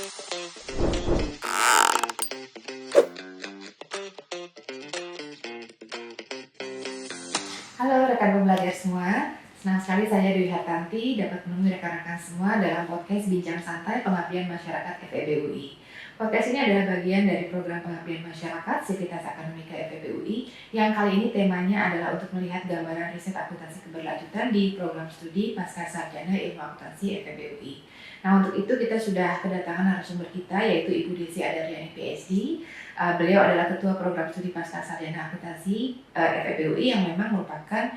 Halo rekan pembelajar semua, senang sekali saya Dewi Hartanti dapat menemui rekan-rekan semua dalam podcast Bincang Santai Pengabdian Masyarakat FEB UI. Podcast ini adalah bagian dari program pengabdian masyarakat Sivitas Akademika FEB UI yang kali ini temanya adalah untuk melihat gambaran riset akuntansi keberlanjutan di program studi Pasca Sarjana Ilmu Akuntansi FEB UI. Nah, untuk itu kita sudah kedatangan narasumber kita yaitu Ibu Desi Adaryani PhD. Beliau adalah Ketua Program Studi Pasca Sarjana Akuntansi FEB UI yang memang merupakan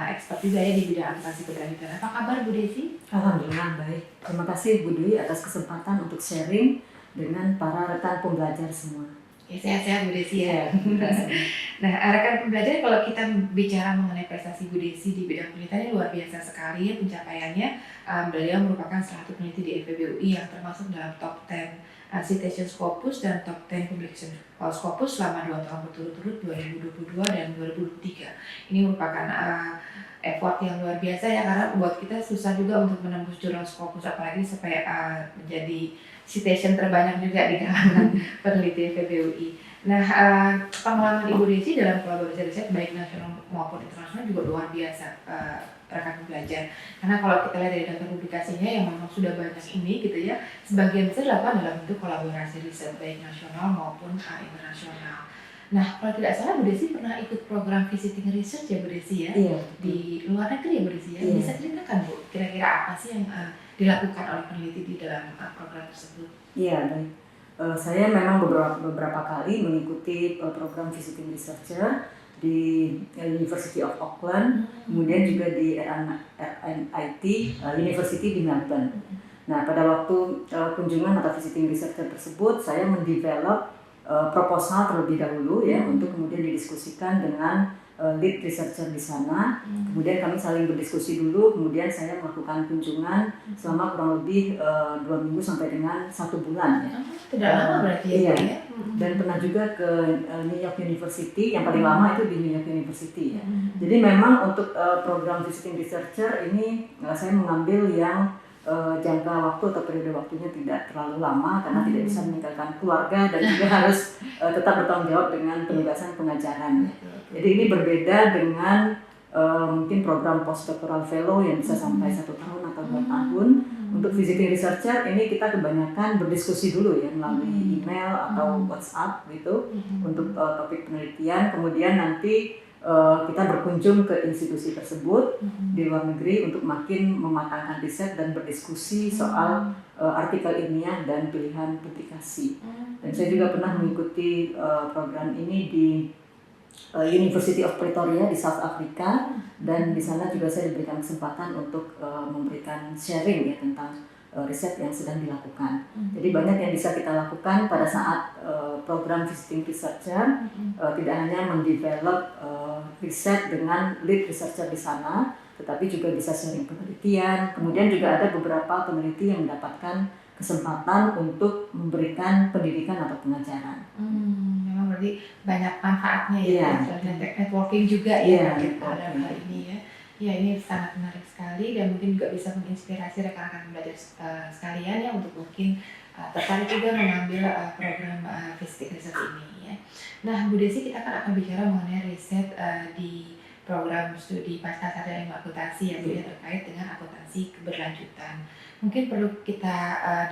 expert juga ya di bidang akuntansi keberlanjutan. Apa kabar Bu Desi? Alhamdulillah baik. Terima kasih Bu Dwi atas kesempatan untuk sharing dengan para rekan pembelajar semua. Ya, sehat-sehat Bu Desi ya. Nah, rekan pembelajar, kalau kita bicara mengenai prestasi Bu Desi di bidang penelitiannya luar biasa sekali ya pencapaiannya. Beliau merupakan salah satu peneliti di FEB UI yang termasuk dalam top 10 Citation Scopus dan top 10 Publication Scopus selama 2 tahun berturut-turut 2022 dan 2023. Ini merupakan effort yang luar biasa ya, karena buat kita susah juga untuk menembus jurnal Scopus, apalagi supaya menjadi citation terbanyak juga di kalangan peneliti FEB UI. Nah, pengalaman Ibu Desi dalam kolaborasi riset baik nasional maupun internasional juga luar biasa, rekan pembelajar. Karena kalau kita lihat dari daftar publikasinya yang memang sudah banyak ini gitu ya, sebagian besar dilakukan dalam bentuk kolaborasi riset baik nasional maupun internasional. Nah, kalau tidak salah Bu Desi pernah ikut program visiting research ya Bu Desi ya? Iya. Di luar negeri ya Bu Desi ya? Iya. Bisa ceritakan Bu, kira-kira apa sih yang dilakukan oleh peneliti di dalam program tersebut? Iya baik. Saya memang beberapa kali mengikuti program visiting researcher di University of Auckland, kemudian juga di RMIT University di Melbourne. Nah, pada waktu kunjungan atau visiting researcher tersebut, saya mendevelop proposal terlebih dahulu ya untuk kemudian didiskusikan dengan lead researcher di sana. Kemudian kami saling berdiskusi dulu, kemudian saya melakukan kunjungan selama kurang lebih 2 minggu sampai dengan 1 bulan ya. Tidak lama berarti iya. Ya? Dan pernah juga ke New York University, yang paling lama itu di New York University ya. Jadi memang untuk program visiting researcher ini saya mengambil yang jangka waktu atau periode waktunya tidak terlalu lama karena tidak bisa meninggalkan keluarga dan juga harus tetap bertanggung jawab dengan penugasan pengajaran. Jadi ini berbeda dengan mungkin program postdoctoral fellow yang bisa sampai 1 tahun atau 2 tahun. Untuk visiting researcher ini kita kebanyakan berdiskusi dulu ya melalui email atau WhatsApp gitu untuk topik penelitian. Kemudian nanti kita berkunjung ke institusi tersebut di luar negeri untuk makin mematangkan riset dan berdiskusi soal artikel ilmiah dan pilihan publikasi. Dan saya juga pernah mengikuti program ini di University of Pretoria di South Africa, dan di sana juga saya diberikan kesempatan untuk memberikan sharing ya tentang riset yang sedang dilakukan. Jadi banyak yang bisa kita lakukan pada saat program visiting researcher, tidak hanya mendevelop riset dengan lead researcher di sana, tetapi juga bisa sharing penelitian. Kemudian juga ada beberapa peneliti yang mendapatkan kesempatan untuk memberikan pendidikan atau pengajaran. Memang berarti banyak manfaatnya ya, networking juga ya dalam hal ini ya. Ya, ini sangat menarik sekali dan mungkin juga bisa menginspirasi rekan-rekan pembelajar sekalian ya untuk mungkin tertarik juga mengambil program visiting research ini ya. Nah, Bu Desi, kita kan akan bicara mengenai riset di program studi Pasca Sarjana Ilmu Akuntansi yang terkait dengan akuntansi keberlanjutan. Mungkin perlu kita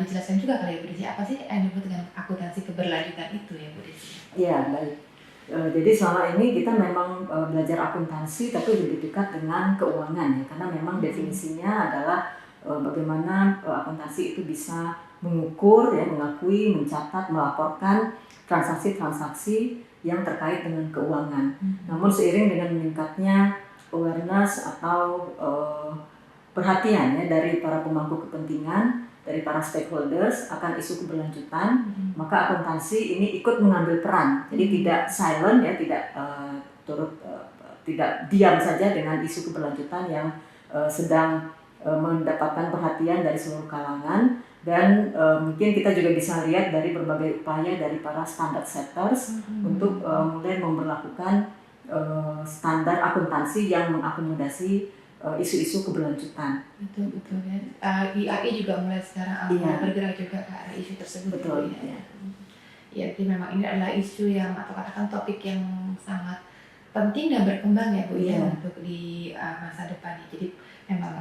dijelaskan juga kali ya Bu Desi, apa sih yang disebut dengan akuntansi keberlanjutan itu ya Bu Desi? Iya, baik. Jadi selama ini kita memang belajar akuntansi tapi lebih dekat dengan keuangan ya, karena memang definisinya adalah bagaimana akuntansi itu bisa mengukur ya, mengakui, mencatat, melaporkan transaksi-transaksi yang terkait dengan keuangan. Namun seiring dengan meningkatnya awareness atau perhatian ya dari para pemangku kepentingan, dari para stakeholders akan isu keberlanjutan, maka akuntansi ini ikut mengambil peran. Jadi tidak silent ya, tidak diam saja dengan isu keberlanjutan yang sedang mendapatkan perhatian dari seluruh kalangan. Dan mungkin kita juga bisa lihat dari berbagai upaya dari para standard setters untuk mulai memberlakukan standar akuntansi yang mengakomodasi isu-isu keberlanjutan. Betul ya. IAI juga mulai sekarang bergerak juga ke arah isu tersebut. Betul. Ya. Ya, jadi memang ini adalah isu yang atau katakan topik yang sangat penting dan berkembang ya Bu ya untuk di masa depan. Jadi memang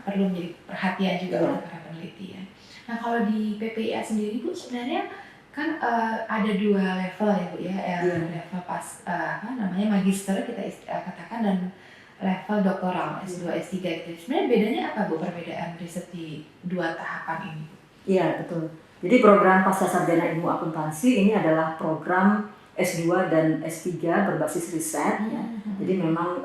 perlu menjadi perhatian juga untuk para peneliti ya. Nah kalau di PPIA sendiri Bu sebenarnya kan ada 2 level ya Bu ya, level magister kita katakan dan level doktoral S2 S3 gitu. Sebenarnya bedanya apa Bu perbedaan riset di 2 tahapan ini? Iya betul. Jadi program Pascasarjana Ilmu Akuntansi ini adalah program S2 dan S3 berbasis riset ya. Jadi memang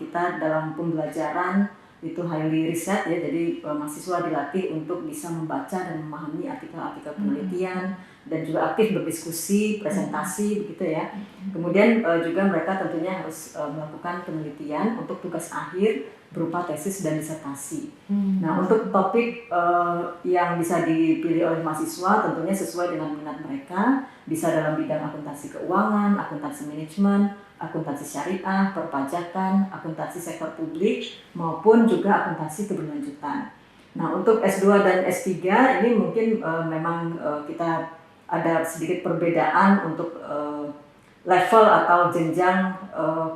kita dalam pembelajaran itu highly riset ya. Jadi mahasiswa dilatih untuk bisa membaca dan memahami artikel-artikel penelitian dan juga aktif berdiskusi, presentasi begitu ya. Kemudian juga mereka tentunya harus melakukan penelitian untuk tugas akhir berupa tesis dan disertasi. Nah, untuk topik yang bisa dipilih oleh mahasiswa tentunya sesuai dengan minat mereka, bisa dalam bidang akuntansi keuangan, akuntansi manajemen, akuntansi syariah, perpajakan, akuntansi sektor publik, maupun juga akuntansi keberlanjutan. Nah, untuk S2 dan S3 ini mungkin memang kita ada sedikit perbedaan untuk level atau jenjang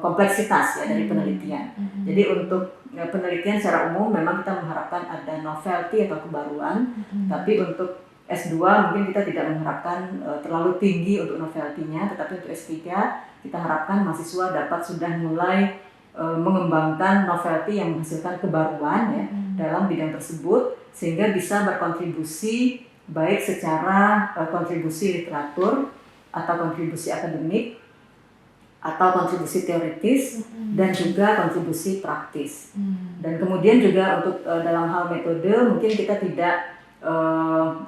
kompleksitas ya dari penelitian. Jadi untuk penelitian secara umum memang kita mengharapkan ada novelty atau kebaruan, tapi untuk S2 mungkin kita tidak mengharapkan terlalu tinggi untuk novelty-nya, tetapi untuk S3 kita harapkan mahasiswa dapat sudah mulai mengembangkan novelty yang menghasilkan kebaruan ya dalam bidang tersebut sehingga bisa berkontribusi baik secara kontribusi literatur atau kontribusi akademik atau kontribusi teoritis dan juga kontribusi praktis. Dan kemudian juga untuk dalam hal metode mungkin kita tidak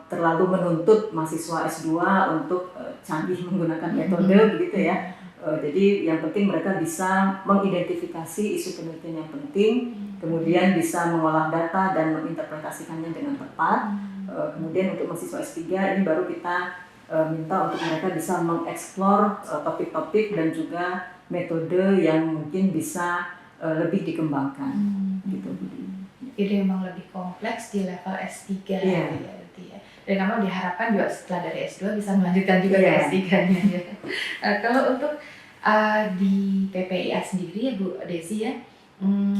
terlalu menuntut mahasiswa S2 untuk canggih menggunakan metode begitu ya. Jadi yang penting mereka bisa mengidentifikasi isu penelitian yang penting, kemudian bisa mengolah data dan menginterpretasikannya dengan tepat. Kemudian untuk mahasiswa S3 ini baru kita minta untuk mereka bisa mengeksplor topik-topik dan juga metode yang mungkin bisa lebih dikembangkan. Gitu. Jadi memang lebih kompleks di level S3 ya. Dan memang diharapkan juga setelah dari S2 bisa melanjutkan juga ke S3-nya ya. Kalau untuk di PPIA sendiri ya Bu Desi ya,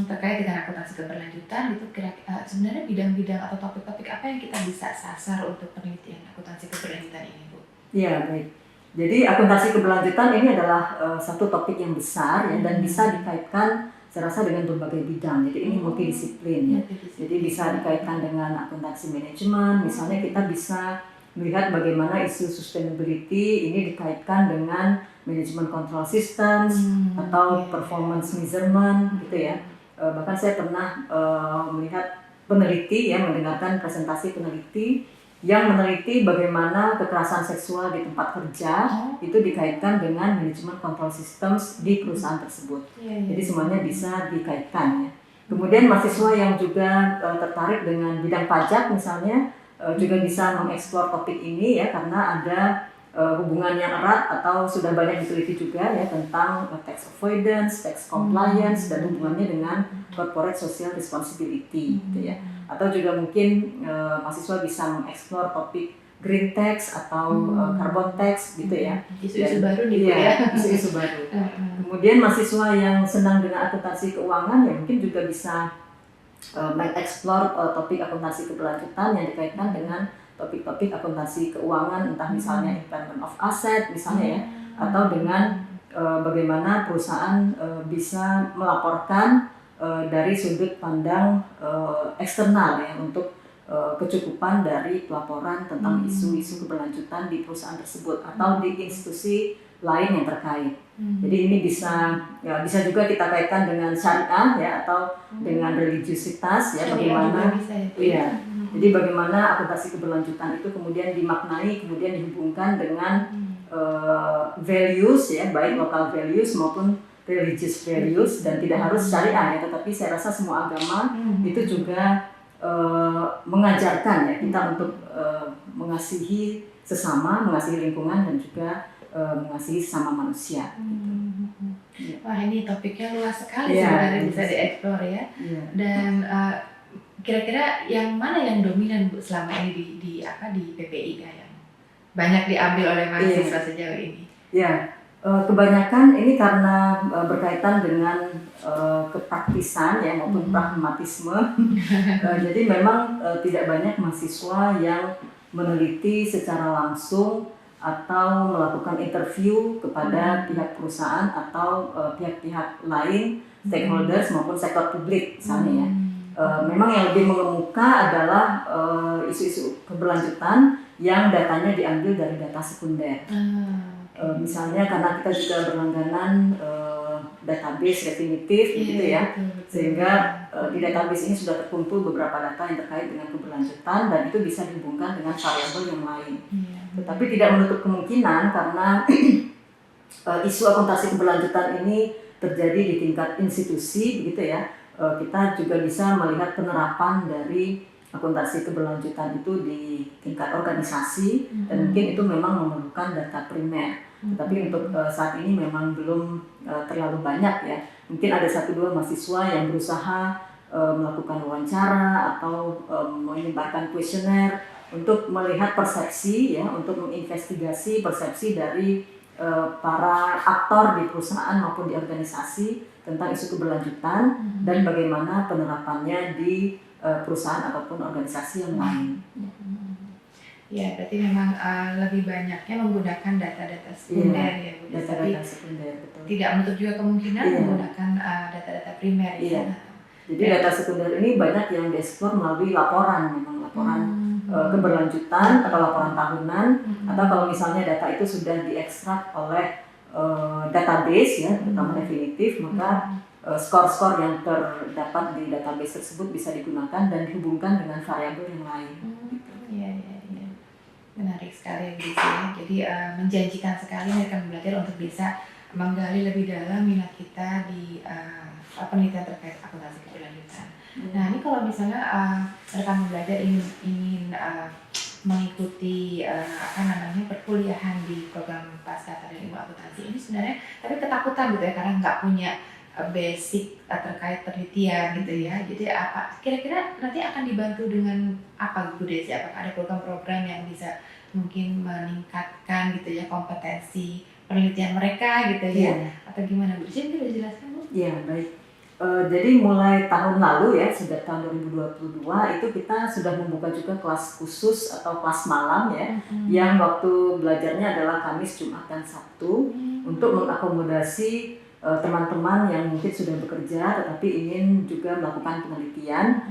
terkait dengan akuntansi keberlanjutan itu kira-kira sebenarnya bidang-bidang atau topik-topik apa yang kita bisa sasar untuk penelitian akuntansi keberlanjutan ini Bu? Ya baik. Jadi akuntansi keberlanjutan ini adalah satu topik yang besar ya dan bisa dikaitkan saya rasa dengan berbagai bidang. Jadi ini multidisiplin ya. Jadi bisa dikaitkan dengan akuntansi manajemen. Misalnya kita bisa melihat bagaimana isu sustainability ini dikaitkan dengan manajemen control systems atau performance measurement gitu ya. Bahkan saya pernah melihat peneliti ya, mendengarkan presentasi peneliti yang meneliti bagaimana kekerasan seksual di tempat kerja itu dikaitkan dengan manajemen control systems di perusahaan tersebut. Jadi semuanya bisa dikaitkan ya. Kemudian mahasiswa yang juga tertarik dengan bidang pajak misalnya juga bisa mengeksplor topik ini ya karena ada hubungan yang erat atau sudah banyak diteliti juga ya tentang tax avoidance, tax compliance dan hubungannya dengan corporate social responsibility gitu ya. Atau juga mungkin mahasiswa bisa mengeksplor topik green tax atau carbon tax gitu ya. Isu-isu baru nih ya. Isu-isu baru. Kemudian mahasiswa yang senang dengan akuntansi keuangan ya mungkin juga bisa mengeksplor topik akuntansi keberlanjutan yang dikaitkan dengan topik-topik akuntansi keuangan, entah misalnya impairment of asset misalnya ya, atau dengan bagaimana perusahaan bisa melaporkan dari sudut pandang eksternal ya untuk kecukupan dari pelaporan tentang isu-isu keberlanjutan di perusahaan tersebut atau di institusi lain yang terkait. Jadi ini bisa juga kita kaitkan dengan syariah ya atau dengan religiusitas ya bagaimana jadi bagaimana akuntansi keberlanjutan itu kemudian dimaknai kemudian dihubungkan dengan values ya baik local values maupun religious values dan tidak harus syariah ya tetapi saya rasa semua agama itu juga mengajarkan ya kita untuk mengasihi sesama, mengasihi lingkungan dan juga mengasihi sesama manusia. Wah, ini topiknya luas sekali Iya, sebenarnya, bisa luas. dieksplor ya. Iya. Dan kira-kira yang mana yang dominan Bu selama ini di PPI yang banyak diambil oleh mahasiswa sejauh ini? Ya, kebanyakan ini karena berkaitan dengan kepraktisan ya maupun pragmatisme. Jadi memang tidak banyak mahasiswa yang meneliti secara langsung atau melakukan interview kepada pihak perusahaan atau pihak-pihak lain, stakeholders maupun sektor publik misalnya ya. Memang yang lebih mengemuka adalah isu-isu keberlanjutan yang datanya diambil dari data sekunder. Misalnya karena kita juga berlangganan database definitif gitu ya, sehingga di database ini sudah terkumpul beberapa data yang terkait dengan keberlanjutan dan itu bisa dihubungkan dengan variabel yang lain. Tetapi tidak menutup kemungkinan karena isu akuntansi keberlanjutan ini terjadi di tingkat institusi begitu ya, kita juga bisa melihat penerapan dari akuntansi keberlanjutan itu di tingkat organisasi dan mungkin itu memang memerlukan data primer. Tetapi untuk saat ini memang belum terlalu banyak ya. Mungkin ada 1-2 mahasiswa yang berusaha melakukan wawancara atau menyebarkan kuesioner untuk melihat persepsi ya, untuk menginvestigasi persepsi dari para aktor di perusahaan maupun di organisasi tentang isu keberlanjutan dan bagaimana penerapannya di perusahaan ataupun organisasi yang lain. Ya, berarti memang lebih banyaknya menggunakan data-data sekunder ya Bu. Data-data sekunder, betul. Tidak menutup juga kemungkinan menggunakan data-data primer ya. Jadi data sekunder ini banyak yang dieksplor melalui laporan, memang laporan keberlanjutan atau laporan tahunan, atau kalau misalnya data itu sudah diekstrak oleh database ya, terutama definitif, maka skor-skor yang terdapat di database tersebut bisa digunakan dan dihubungkan dengan variabel yang lain. Iya. Menarik sekali Bu ya. Jadi menjanjikan sekali rekan belajar untuk bisa menggali lebih dalam minat kita di penelitian terkait akuntansi keberlanjutan. Nah, ini kalau misalnya rekan belajar ingin mengikuti perkuliahan di program Pascasarjana Ilmu Akuntansi ini sebenarnya tapi ketakutan gitu ya karena nggak punya basic terkait penelitian gitu ya. Jadi apa kira-kira nanti akan dibantu dengan apa Bu Desi? Apakah ada program-program yang bisa mungkin meningkatkan gitu ya kompetensi penelitian mereka gitu ya? Atau gimana Bu? Jadi bisa dijelaskan Bu? Iya, baik. Jadi mulai tahun lalu ya, sejak tahun 2022 itu kita sudah membuka juga kelas khusus atau kelas malam ya, yang waktu belajarnya adalah Kamis, Jumat, dan Sabtu untuk mengakomodasi teman-teman yang mungkin sudah bekerja tetapi ingin juga melakukan penelitian,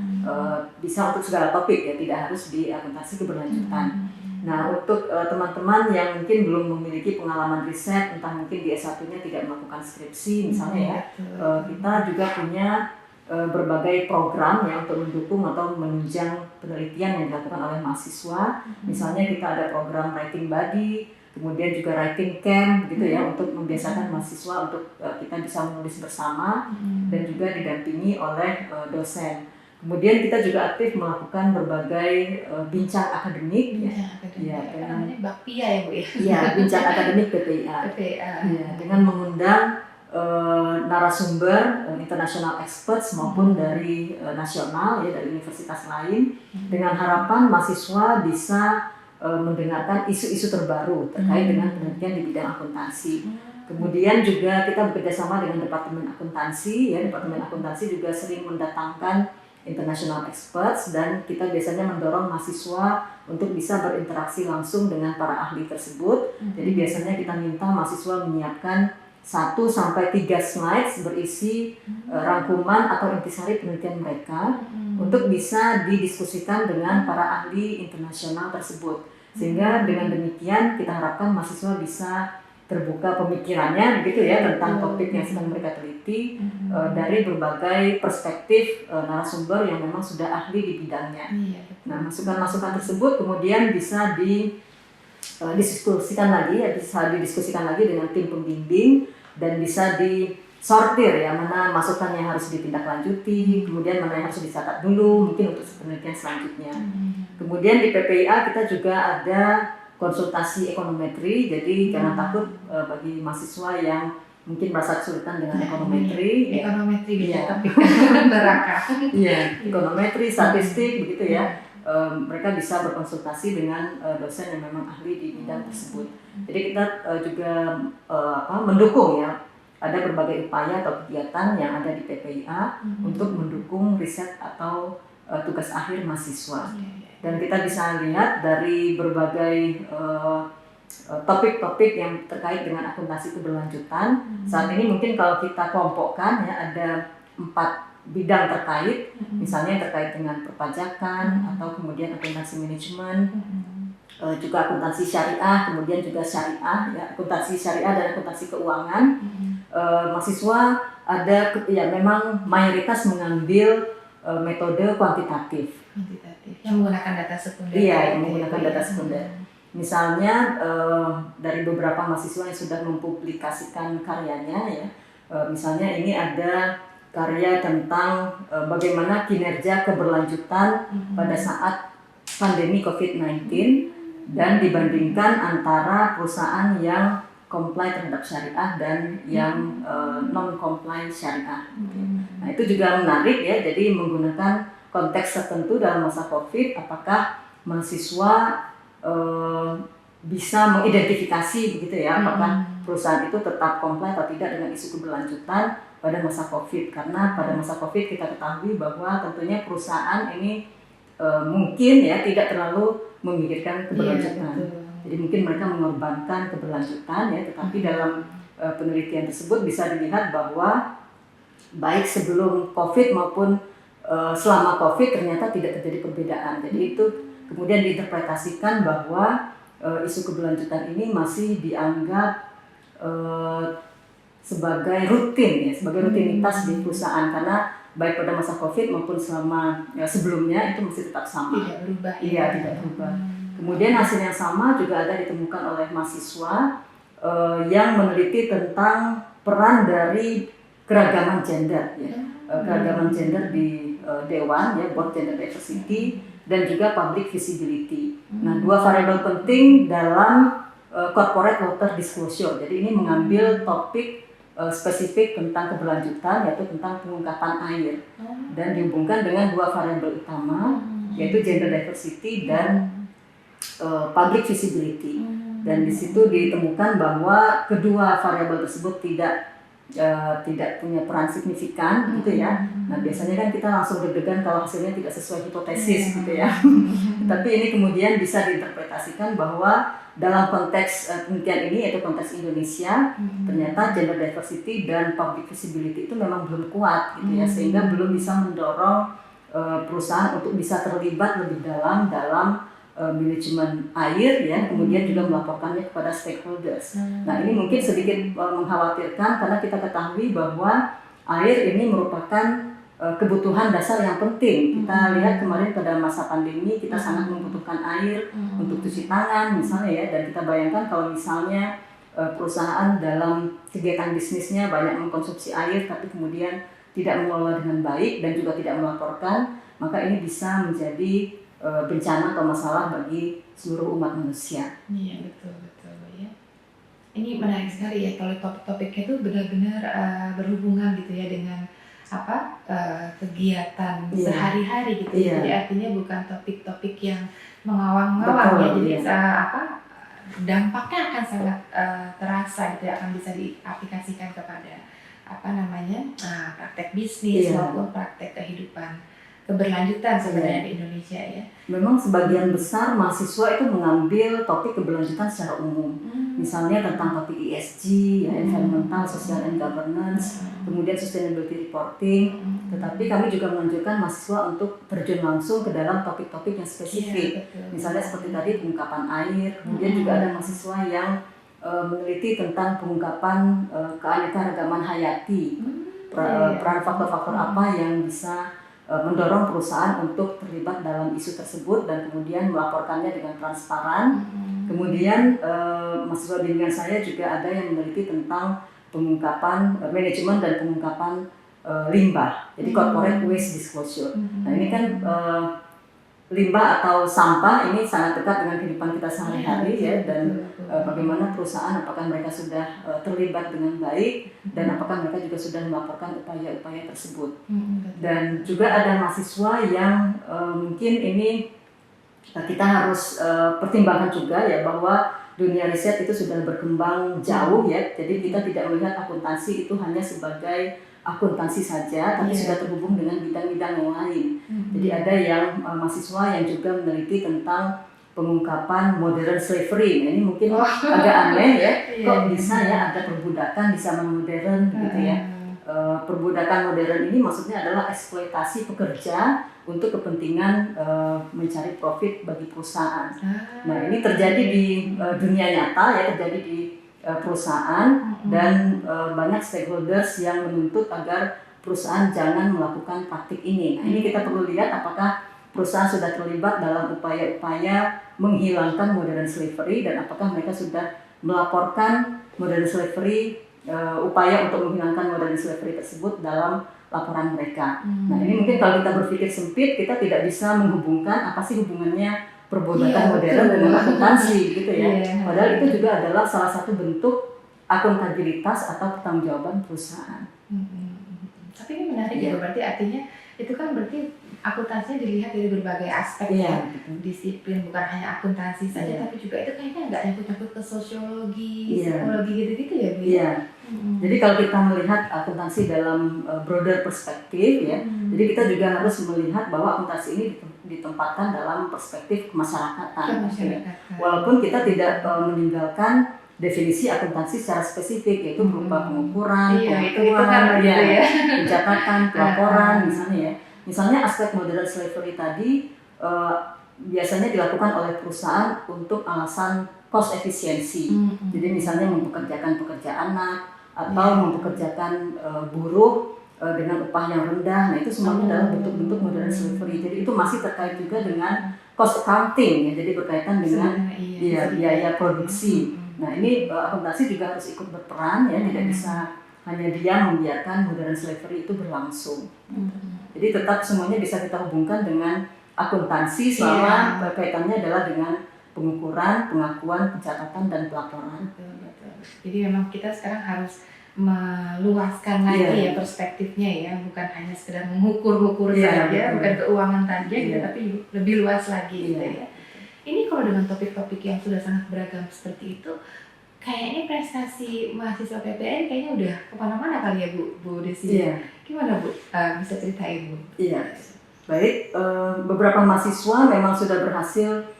bisa untuk segala topik ya, tidak harus di akuntansi keberlanjutan. Nah, untuk teman-teman yang mungkin belum memiliki pengalaman riset, entah mungkin di S1-nya tidak melakukan skripsi misalnya ya, kita juga punya berbagai program ya untuk mendukung atau menunjang penelitian yang dilakukan oleh mahasiswa. Misalnya kita ada program writing buddy, kemudian juga writing camp gitu ya, untuk membiasakan mahasiswa untuk kita bisa menulis bersama dan juga didampingi oleh dosen. Kemudian kita juga aktif melakukan berbagai bincang akademik namanya Bakpia ya Bu ya? Iya, bincang akademik PPIA. Ya, dengan mengundang narasumber international experts maupun dari nasional ya, dari universitas lain, dengan harapan mahasiswa bisa mendengarkan isu-isu terbaru terkait dengan penelitian di bidang akuntansi. Kemudian juga kita bekerjasama dengan Departemen Akuntansi ya, Departemen Akuntansi juga sering mendatangkan international experts dan kita biasanya mendorong mahasiswa untuk bisa berinteraksi langsung dengan para ahli tersebut. Jadi biasanya kita minta mahasiswa menyiapkan 1-3 slides berisi rangkuman atau intisari penelitian mereka untuk bisa didiskusikan dengan para ahli internasional tersebut. Sehingga dengan demikian kita harapkan mahasiswa bisa terbuka pemikirannya begitu ya tentang topik yang sedang mereka teliti dari berbagai perspektif narasumber yang memang sudah ahli di bidangnya. Nah, masukan-masukan tersebut kemudian bisa didiskusikan lagi dengan tim pembimbing dan bisa disortir ya, mana masukan yang harus ditindaklanjuti, kemudian mana yang harus dicatat dulu mungkin untuk penelitian selanjutnya. Kemudian di PPIA kita juga ada konsultasi ekonometri, jadi jangan takut bagi mahasiswa yang mungkin merasa kesulitan dengan ekonometri, ekonometri beda Iya. topik neraka. Iya, ekonometri, statistik begitu ya. Mereka bisa berkonsultasi dengan dosen yang memang ahli di bidang tersebut. Jadi kita juga mendukung ya, ada berbagai upaya atau kegiatan yang ada di PPIA untuk mendukung riset atau tugas akhir mahasiswa. Dan kita bisa lihat dari berbagai topik-topik yang terkait dengan akuntansi keberlanjutan. Saat ini mungkin kalau kita kelompokkan ya, ada 4 bidang terkait, misalnya terkait dengan perpajakan atau kemudian akuntansi manajemen, juga akuntansi syariah, kemudian juga syariah, ya, akuntansi syariah dan akuntansi keuangan. Mahasiswa ada ya memang mayoritas mengambil metode kuantitatif. Yang menggunakan data sekunder. Iya, yang menggunakan data sekunder. Misalnya dari beberapa mahasiswa yang sudah mempublikasikan karyanya ya, misalnya ini ada karya tentang bagaimana kinerja keberlanjutan pada saat pandemi COVID-19 dan dibandingkan antara perusahaan yang comply terhadap syariah dan yang non-comply syariah. Nah, itu juga menarik ya, jadi menggunakan konteks tertentu dalam masa COVID, apakah mahasiswa bisa mengidentifikasi begitu ya, apakah perusahaan itu tetap comply atau tidak dengan isu keberlanjutan pada masa COVID. Karena pada masa COVID kita ketahui bahwa tentunya perusahaan ini mungkin ya tidak terlalu memikirkan keberlanjutan. Jadi mungkin mereka mengorbankan keberlanjutan ya, tetapi dalam penelitian tersebut bisa dilihat bahwa baik sebelum COVID maupun selama COVID ternyata tidak terjadi perbedaan. Jadi itu kemudian diinterpretasikan bahwa isu keberlanjutan ini masih dianggap sebagai rutin ya, sebagai rutinitas di perusahaan, karena baik pada masa COVID maupun selama sebelumnya itu masih tetap sama. Tidak berubah. Iya, tidak berubah. Kemudian hasil yang sama juga ada ditemukan oleh mahasiswa yang meneliti tentang peran dari keragaman gender ya. Keragaman gender di Dewan ya, Board Gender Diversity dan juga public visibility. Nah, 2 variabel penting dalam corporate water disclosure. Jadi ini mengambil topik spesifik tentang keberlanjutan, yaitu tentang pengungkapan air, dan dihubungkan dengan 2 variabel utama, yaitu gender diversity dan public visibility. Dan di situ ditemukan bahwa kedua variabel tersebut tidak punya peran signifikan gitu ya. Nah, biasanya kan kita langsung deg-degan kalau hasilnya tidak sesuai hipotesis gitu ya. Tapi ini kemudian bisa diinterpretasikan bahwa dalam konteks penelitian ini, yaitu konteks Indonesia, ternyata gender diversity dan public visibility itu memang belum kuat gitu ya, sehingga belum bisa mendorong perusahaan untuk bisa terlibat lebih dalam manajemen air ya, kemudian juga melaporkannya kepada stakeholders. Nah, ini mungkin sedikit mengkhawatirkan karena kita ketahui bahwa air ini merupakan kebutuhan dasar yang penting. Kita lihat kemarin pada masa pandemi kita sangat membutuhkan air untuk cuci tangan misalnya ya, dan kita bayangkan kalau misalnya perusahaan dalam kegiatan bisnisnya banyak mengkonsumsi air tapi kemudian tidak mengelola dengan baik dan juga tidak melaporkan, maka ini bisa menjadi bencana atau masalah bagi seluruh umat manusia. Iya, betul ya. Ini menarik sekali ya, kalau topik-topiknya itu benar-benar berhubungan gitu ya dengan kegiatan sehari-hari gitu. Jadi artinya bukan topik-topik yang mengawang-awang ya. Jadi dampaknya akan sangat terasa gitu, akan bisa diaplikasikan kepada praktek bisnis maupun praktek kehidupan keberlanjutan sebenarnya di Indonesia ya. Memang sebagian besar mahasiswa itu mengambil topik keberlanjutan secara umum. Misalnya tentang topik ESG, ya, environmental, social and governance, kemudian sustainability reporting. Tetapi kami juga menganjurkan mahasiswa untuk terjun langsung ke dalam topik-topik yang spesifik. Misalnya seperti tadi pengungkapan air, kemudian juga ada mahasiswa yang meneliti tentang pengungkapan keanekaragaman hayati. Peran faktor-faktor apa yang bisa mendorong perusahaan untuk terlibat dalam isu tersebut dan kemudian melaporkannya dengan transparan. Kemudian mahasiswa bimbingan saya juga ada yang meneliti tentang pengungkapan manajemen dan pengungkapan limbah, jadi corporate waste disclosure. Nah, ini kan limbah atau sampah ini sangat dekat dengan kehidupan kita sehari-hari ya, dan bagaimana perusahaan, apakah mereka sudah terlibat dengan baik dan apakah mereka juga sudah melaporkan upaya-upaya tersebut. Dan juga ada mahasiswa yang mungkin ini kita harus pertimbangkan juga ya, bahwa dunia riset itu sudah berkembang jauh ya, jadi kita tidak melihat akuntansi itu hanya sebagai akuntansi saja, tapi sudah terhubung dengan bidang-bidang yang lain. Jadi ada yang mahasiswa yang juga meneliti tentang pengungkapan modern slavery. Nah, ini mungkin agak aneh ya, kok bisa ya ada perbudakan di zaman modern gitu ya. Perbudakan modern ini maksudnya adalah eksploitasi pekerja untuk kepentingan mencari profit bagi perusahaan. Nah, ini terjadi di dunia nyata ya, terjadi di perusahaan, dan banyak stakeholders yang menuntut agar perusahaan jangan melakukan praktik ini. Nah, ini kita perlu lihat apakah perusahaan sudah terlibat dalam upaya-upaya menghilangkan modern slavery, dan apakah mereka sudah melaporkan modern slavery, upaya untuk menghilangkan modern slavery tersebut dalam laporan mereka. Nah, ini mungkin kalau kita berpikir sempit, kita tidak bisa menghubungkan apa sih hubungannya perbudakan modern dengan akuntansi gitu ya. Padahal itu juga adalah salah satu bentuk akuntabilitas atau pertanggungjawaban perusahaan. Tapi ini menarik ya, berarti artinya itu kan berarti akuntansinya dilihat dari berbagai aspek ya, disiplin, bukan hanya akuntansi saja, tapi juga itu kayaknya nggak nyangkut-nyangkut ke sosiologi, psikologi gitu-gitu ya Bu? Iya. Jadi kalau kita melihat akuntansi dalam broader perspektif ya, jadi kita juga harus melihat bahwa akuntansi ini ditempatkan dalam perspektif kemasyarakatan. Walaupun kita tidak meninggalkan definisi akuntansi secara spesifik, yaitu berupa pengukuran, penghitungan, pencatatan, pelaporan misalnya ya. Misalnya aspek modern slavery tadi biasanya dilakukan oleh perusahaan untuk alasan cost efisiensi. Jadi misalnya mempekerjakan pekerja anak atau mempekerjakan buruh dengan upah yang rendah. Nah, itu semuanya adalah bentuk-bentuk modern slavery. Jadi itu masih terkait juga dengan cost accounting ya. Jadi berkaitan dengan biaya produksi. Nah, ini akuntansi juga harus ikut berperan ya, tidak bisa hanya diam membiarkan modern slavery itu berlangsung. Jadi tetap semuanya bisa kita hubungkan dengan akuntansi selama kaitannya adalah dengan pengukuran, pengakuan, pencatatan, dan pelaporan. Betul. Jadi memang kita sekarang harus meluaskan lagi ya perspektifnya ya, bukan hanya sekedar mengukur-ukur saja, bukan keuangan saja gitu, tapi lebih luas lagi gitu ya. Ini kalau dengan topik-topik yang sudah sangat beragam seperti itu, kayaknya prestasi mahasiswa PPN kayaknya udah kemana-mana kali ya Bu Desi. Gimana Bu? Bisa ceritain Bu? Baik, beberapa mahasiswa memang sudah berhasil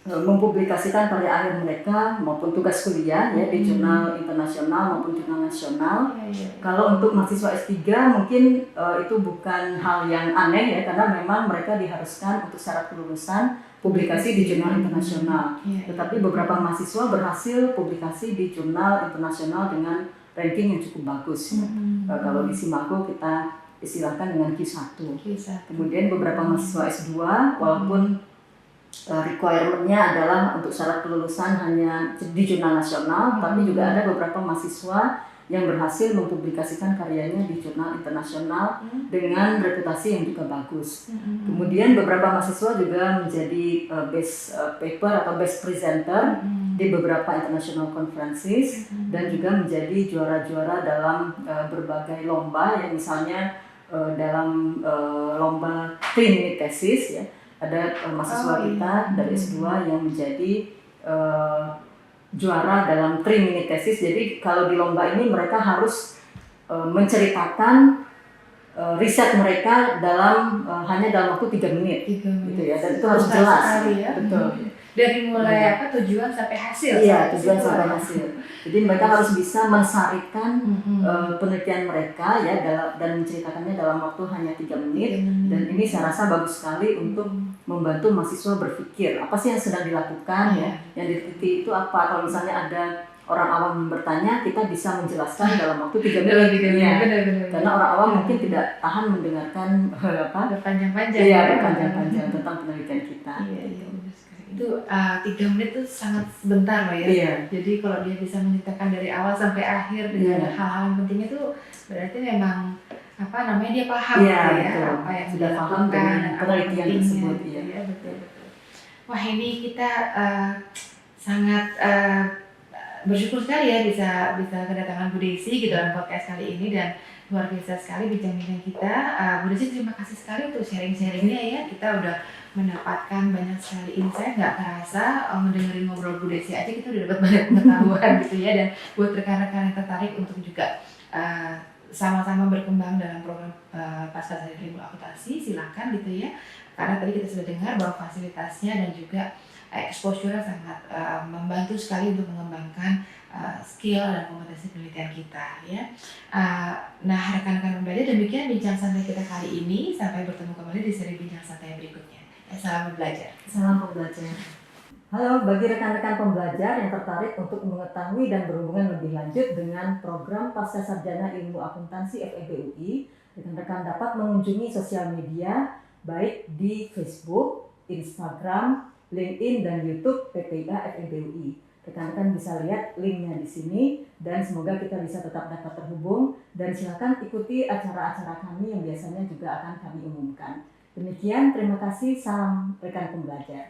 mempublikasikan karya akhir mereka maupun tugas kuliah ya di jurnal internasional maupun jurnal nasional. Kalau untuk mahasiswa S3 mungkin itu bukan hal yang aneh ya, karena memang mereka diharuskan untuk syarat kelulusan publikasi di jurnal internasional. Tetapi beberapa mahasiswa berhasil publikasi di jurnal internasional dengan ranking yang cukup bagus. Kalau di Simago kita istilahkan dengan Q1. Kemudian beberapa mahasiswa S2 walaupun requirement-nya adalah untuk syarat kelulusan hanya di jurnal nasional, tapi juga ada beberapa mahasiswa yang berhasil mempublikasikan karyanya di jurnal internasional dengan reputasi yang juga bagus. Kemudian beberapa mahasiswa juga menjadi best paper atau best presenter di beberapa international conferences dan juga menjadi juara-juara dalam berbagai lomba, yang misalnya dalam lomba 3-minute thesis ya. Ada mahasiswa kita dari S2 yang menjadi juara dalam 3-minute thesis. Jadi kalau di lomba ini mereka harus menceritakan riset mereka hanya dalam waktu 3 menit. Gitu ya. Dan itu harus jelas. Betul. Dari mulai tujuan sampai hasil. Iya, tujuan sampai hasil. Jadi mereka harus bisa mensarikan penelitian mereka ya dan menceritakannya dalam waktu hanya 3 menit. Dan ini saya rasa bagus sekali untuk membantu mahasiswa berpikir apa sih yang sedang dilakukan ya, yang diteliti itu apa. Kalau misalnya ada orang awam yang bertanya, kita bisa menjelaskan dalam waktu 3 menit. Karena orang awam mungkin tidak tahan mendengarkan berpanjang-panjang. Iya, berpanjang-panjang tentang penelitian kita. Itu 3 menit itu sangat sebentar loh ya. Jadi kalau dia bisa menceritakan dari awal sampai akhir dengan hal-hal yang penting itu berarti memang dia paham apa yang sudah paham dengan penelitian tersebut. betul betul. Wah ini kita sangat bersyukur sekali ya bisa kedatangan Bu Desi gitu dalam podcast kali ini, dan luar biasa sekali bincang-bincang kita. Bu Desi terima kasih sekali untuk sharing-sharingnya ya. Kita udah mendapatkan banyak sekali insight, nggak kerasa mendengarin ngobrol Bu Desi aja kita udah dapat banyak pengetahuan gitu ya. Dan buat rekan-rekan yang tertarik untuk juga sama-sama berkembang dalam program Pasca Sarjana Ilmu Akuntansi, silakan gitu ya. Karena tadi kita sudah dengar bahwa fasilitasnya dan juga exposure sangat membantu sekali untuk mengembangkan skill dan kompetensi penelitian kita ya. Nah rekan-rekan pembelajar, demikian bincang santai kita kali ini. Sampai bertemu kembali di seri bincang santai berikutnya. Salam belajar. Salam pembelajar. Halo, bagi rekan-rekan pembelajar yang tertarik untuk mengetahui dan berhubungan lebih lanjut dengan program Pasca Sarjana Ilmu Akuntansi FEB UI, rekan-rekan dapat mengunjungi sosial media baik di Facebook, Instagram, LinkedIn, dan YouTube PPIA FEB UI. Rekan-rekan bisa lihat linknya di sini, dan semoga kita bisa tetap dapat terhubung, dan silakan ikuti acara-acara kami yang biasanya juga akan kami umumkan. Demikian, terima kasih, salam rekan pembelajar.